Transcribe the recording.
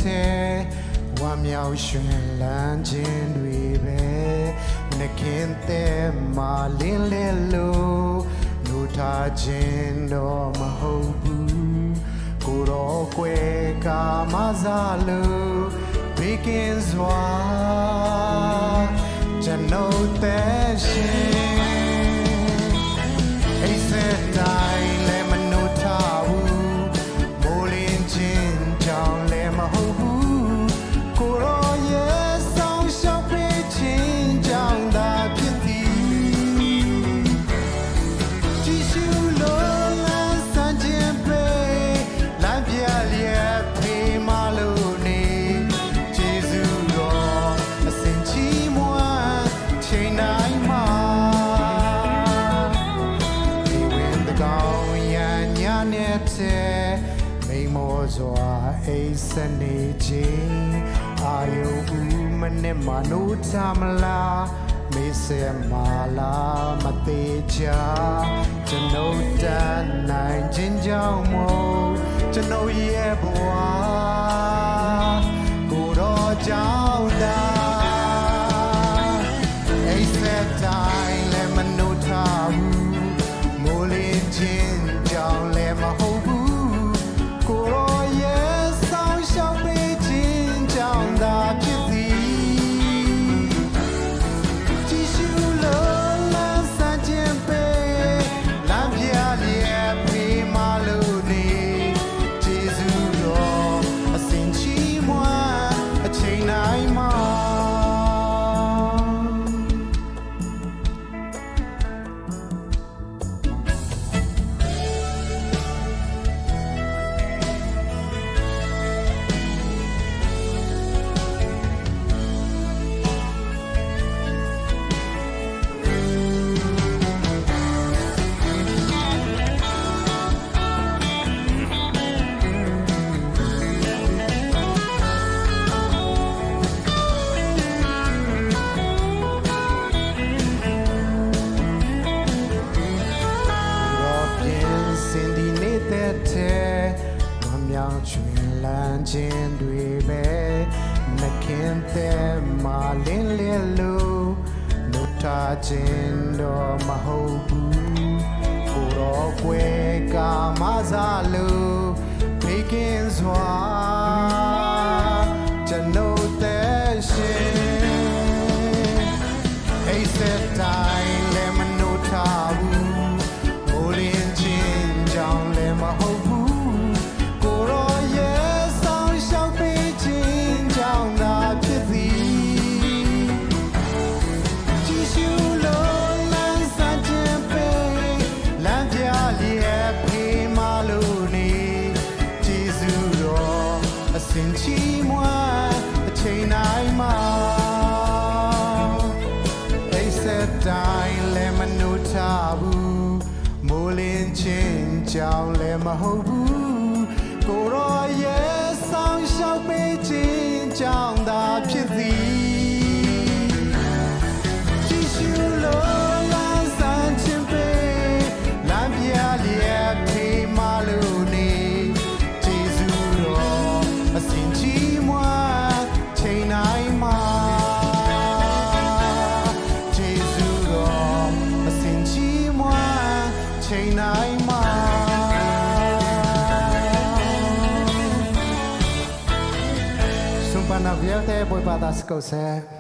ထဲဝမ်းမြောက်ရွှင်လန်းခြင်းတွေပဲနှခင်တဲ့မာလင်းလဲလို့လူထားခြင်းတော့မဟုတ်ဘူးကိုရောကွယ်ကာမစားလို့ဘေးကင်းစွာကျွန်တော်တဲ့ရှင်အိစက်တိုင်းလဲမနှုတ်ထားဘူးမိုးလင်းခြင်းကြောင့်လဲမဟုတ်ဘူးကိုရောရဲ့ဆောင်ရှောက်ပေးခြင်းကြောင့်သာဖြစ်သည်ကြည်ရှုလို့လမ်းစမ်းခြင်းပဲလမ်းပြလျက်ဖေးမလို့နေကျေးဇူးတော်အစဉ်ချီးမွမ်းချိန်တိုင်းမှာဒီဝင်တကောင်ရညနဲ့တဲ့မိမောစွာအိစနေခြင်းအာယုဦးမနဲ့မနိုးချမလားမေးစမလာမသေးချာကျွန်တော်တန်းနိုင်ခြင်းကြောင့်မို့ကျွန်တော်ရဲ့ဘဝကိုတော့ကြောင့်သာအိစက်တိုင်းလည်းမနိုးထားဘူးမိုးလင်းခြင်းကြောင့်လည်းမဟုတ်ဘူးကိုရောရဲ့ဆောင်ရှောက်ပေးခြင်းကြောင့်သာဖြစ်သည်ကြည်ရှုလို့လမ်းစမ်းခြင်းပဲလမ်းပြလျက်ဖေးမလို့နေကျေးဇူးတော်အစဉ်ချီးမွမ်းအချိန်တိုင်းမှာချွင်လန်းခြင်းတွေပဲနှခင်တဲ့မာလင်းလဲလို့နှုတ်ထားခြင်းတော့မဟုတ်ဘူးကိုရောကွယ်ကာမစားလို့ဘေးကင်းစွာကျွန်တော်တဲ့ရှင်အိစက်တိုင်းလည်းမနှုတ်ထားဘူးမိုးလင်းခြင်းကြောင့်လည်းမဟုတ်ဘူးအစဉ်ချီးမွမ်းအချိန်တိုင်းမှာအိစက်တိုင်းလည်းမနှုတ်ထားဘူးမိုးလင်းခြင်းကြောင့်လည်းမဟုတ်ဘူးကိုရောရဲ့ဆောင်ရှောက်ပေးခြင်းကြောင့်သာဖြစ်သည်ကြည်ရှုလို့လမ်းစမ်းခြင်းပဲလမ်းပြလျက်ဖေးမလို့နေကျေးဇူးတော်အစဉ်ချီးမွမ်းချိန်တိုင်းမှာကျေးဇူးတော်အစဉ်ချီးမွမ်းချိန်တိုင်းမှာစွန်ပနာဗီယတဲ့ဘွေပါဒတ်စကောဆဲ